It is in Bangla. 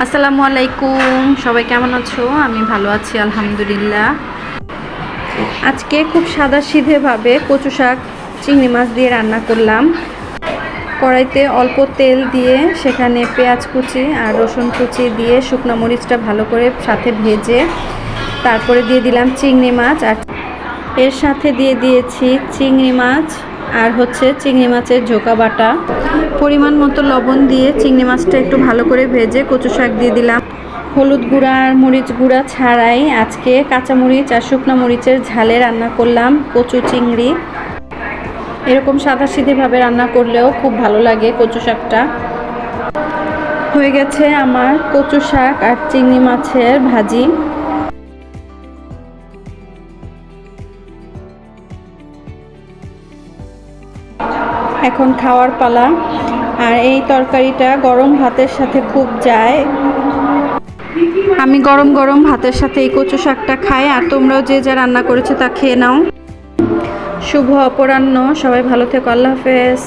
আসসালামু আলাইকুম, সবাই কেমন আছো? আমি ভালো আছি আলহামদুলিল্লাহ। আজকে খুব সাদাসিধেভাবে কচু শাক চিংড়ি মাছ দিয়ে রান্না করলাম। কড়াইতে অল্প তেল দিয়ে সেখানে পেঁয়াজ কুচি আর রসুন কুচি দিয়ে শুকনো মরিচটা ভালো করে সাথে ভেজে তারপরে দিয়ে দিলাম চিংড়ি মাছ, আর এর সাথে দিয়ে দিয়েছি চিংড়ি মাছ আর চিংড়ি মাছের ঝোঁকা বাটা। পরিমাণ মতো লবণ দিয়ে চিংড়ি মাছটা একটু ভালো করে ভেজে কচু শাক দিয়ে দিলাম। হলুদ গুঁড়া আর মরিচ গুঁড়া ছাড়াই আজকে কাঁচামরিচ আর শুকনো মরিচের ঝালে রান্না করলাম কচু চিংড়ি। এরকম সাদাসিধেভাবে রান্না করলেও খুব ভালো লাগে কচু শাকটা। হয়ে গেছে আমার কচু শাক আর চিংড়ি মাছের ভাজি। এখন খাওয়ার পালা। আর এই তরকারিটা গরম ভাতের সাথে খুব যায়। আমি গরম গরম ভাতের সাথে এই কচু শাকটা খাই, আর তোমরাও যে যা রান্না করেছো তা খেয়ে নাও। শুভ অপরাহ্ন, সবাই ভালো থেকো, আল্লাহ হাফেজ।